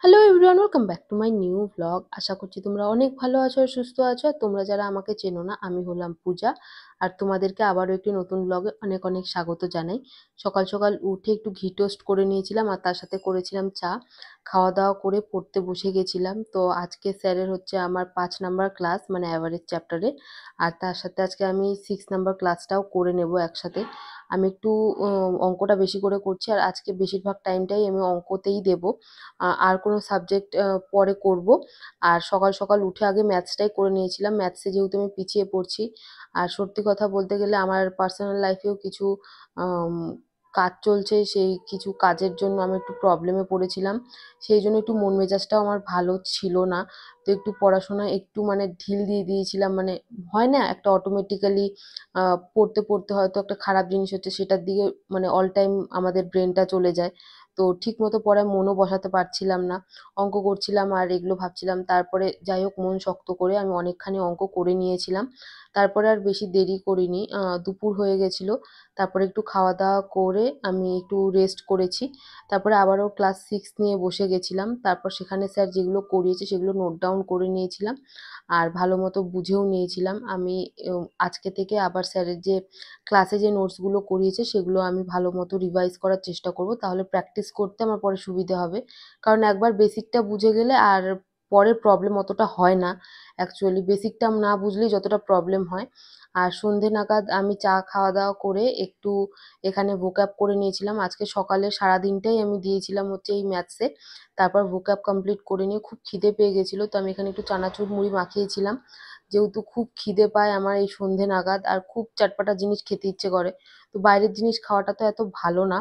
Hello everyone, welcome back to my new blog. আশা করছি তোমরা অনেক ভালো আছো আর সুস্থ আছো। আর তোমরা যারা আমাকে চেনো না, আমি হলাম পূজা। আর তোমাদেরকে আবারও একটি নতুন ব্লগে অনেক অনেক স্বাগত জানাই। সকাল সকাল উঠে একটু ঘি টোস্ট করে নিয়েছিলাম আর তার সাথে করেছিলাম চা। খাওয়া দাওয়া করে পড়তে বসে গেছিলাম। তো আজকে স্যারের হচ্ছে আমার 5 নাম্বার ক্লাস, মানে অ্যাভারেজ চ্যাপ্টারে। আর তার সাথে আজকে আমি 6 নাম্বার ক্লাসটাও করে নেব একসাথে। আমি একটু অঙ্কটা বেশি করে করছি আর আজকে বেশিরভাগ টাইমটাই আমি অঙ্কতেই দেবো। আর কোনো সাবজেক্ট পরে করব। আর সকাল সকাল উঠে আগে ম্যাথসটাই করে নিয়েছিলাম। ম্যাথসে যেহেতু আমি পিছিয়ে পড়ছি। আর সত্যি কথা বলতে গেলে আমার পার্সোনাল লাইফেও কিছু আম কাজ চলছে। সেই কিছু কাজের জন্য আমি একটু প্রবলেমে পড়েছিলাম। সেই জন্য একটু মন মেজাজটাও আমার ভালো ছিল না। তো একটু পড়াশোনায় একটু মানে ঢিল দিয়ে দিয়েছিলাম। মানে হয় না একটা অটোমেটিক্যালি আ পড়তে, পড়তে হয়তো একটা খারাপ জিনিস হচ্ছে সেটার দিকে মানে অল টাইম আমাদের ব্রেনটা চলে যায়। তো ঠিকমতো পড়ায় মনও বসাতে পারছিলাম না। অঙ্ক করছিলাম আর এগুলো ভাবছিলাম। তারপরে যাই হোক মন শক্ত করে আমি অনেকখানি অঙ্ক করে নিয়েছিলাম। তারপরে আর বেশি দেরি করিনি। দুপুর হয়ে গেছিল। তারপরে একটু খাওয়া-দাওয়া করে আমি একটু রেস্ট করেছি। তারপরে আবারও ক্লাস 6 নিয়ে বসে গেছিলাম। তারপর সেখানে স্যার যেগুলো করিয়েছে সেগুলো নোট ডাউন করে নিয়েছিলাম। আর ভালোমতো বুঝেও নিয়েছিলাম। আমি আজকে থেকে আবার স্যারের যে ক্লাসে যে নোটসগুলো করিয়েছে সেগুলো আমি ভালোমতো রিভাইজ করার চেষ্টা করব। তাহলে প্র্যাকটিস করতে আমার পরে সুবিধে হবে। কারণ একবার বেসিকটা বুঝে গেলে আর পরে প্রবলেম অতটা হয় না। অ্যাকচুয়ালি বেসিকটা না বুঝলেই যতটা প্রবলেম হয়। আর সন্ধে নাগাদ আমি চা খাওয়া-দাওয়া করে একটু এখানে ভোক্যাব করে নিয়েছিলাম। আজকে সকালে সারাদিনটাই আমি দিয়েছিলাম হচ্ছে এই ম্যাথসে। তারপর ভোক্যাব কমপ্লিট করে নিয়ে খুব খিদে পেয়ে গেছিল। তো আমি এখানে একটু চানাচুর মুড়ি মাখিয়েছিলাম। যেহেতু খুব খিদে পায় আমার এই সন্ধে নাগাদ আর খুব চটপটা জিনিস খেতে ইচ্ছে করে। তো বাইরের জিনিস খাওয়াটা তো এত ভালো না।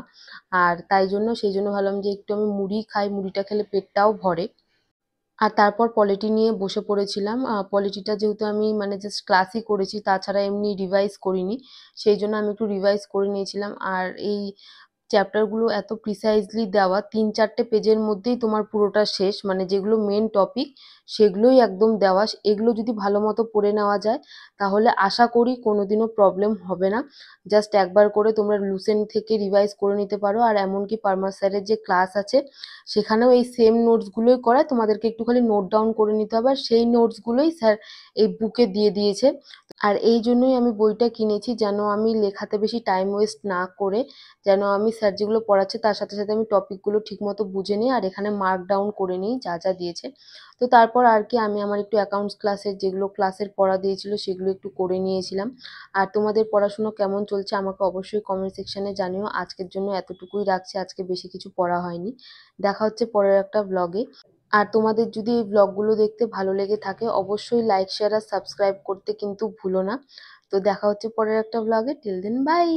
আর তাই জন্য সেইজন্য ভাবলাম যে একটু আমি মুড়ি খাই, মুড়িটা খেলে পেটটাও ভরে। আর তারপর পলিটি নিয়ে বসে পড়েছিলাম। পলিটিটা যেহেতু আমি মানে জাস্ট ক্লাসই করেছি, তাছাড়া এমনি রিভাইজ করিনি। সেইজন্য আমি একটু রিভাইজ করে নিয়েছিলাম। আর এই চ্যাপ্টারগুলো এত প্রিসাইজলি দেওয়া ৩-৪টে পেজের মধ্যেই তোমার পুরোটা শেষ। মানে যেগুলো মেন টপিক সেগুলোই একদম দেওয়া। এগুলো যদি ভালোমতো পড়ে নেওয়া যায় তাহলে আশা করি কোনোদিনও প্রবলেম হবে না। জাস্ট একবার করে তোমরা লুসেন্ট থেকে রিভাইজ করে নিতে পারো। আর এমনকি পারমার স্যারের যে ক্লাস আছে সেখানেও এই সেম নোটসগুলোই করায়। তোমাদেরকে একটু খালি নোট ডাউন করে নিতে হবে। আর সেই নোটসগুলোই স্যার এই বুকে দিয়ে দিয়েছে। আর এই জন্যই আমি বইটা কিনেছি, যেন আমি লেখাতে বেশি টাইম ওয়েস্ট না করে যেন আমি স্যার যেগুলো পড়াচ্ছে তার সাথে সাথে আমি টপিকগুলো ঠিকমতো বুঝে নিই আর এখানে মার্ক ডাউন করে নিই যা যা দিয়েছে। তো তারপর আর কি আমি আমার একটু অ্যাকাউন্টস ক্লাসের যেগুলো ক্লাসের পড়া দিয়েছিল সেগুলো একটু করে নিয়েছিলাম। আর তোমাদের পড়াশুনো কেমন চলছে আমাকে অবশ্যই কমেন্ট সেকশনে জানিও। আজকের জন্য এতটুকুই রাখছি, আজকে বেশি কিছু পড়া হয়নি। দেখা হচ্ছে পরের একটা ব্লগে। আর তোমাদের যদি এই ব্লগগুলো দেখতে ভালো লেগে থাকে অবশ্যই লাইক, শেয়ার আর সাবস্ক্রাইব করতে কিন্তু ভুলো না। তো দেখা হচ্ছে পরের একটা ব্লগে। Till then by.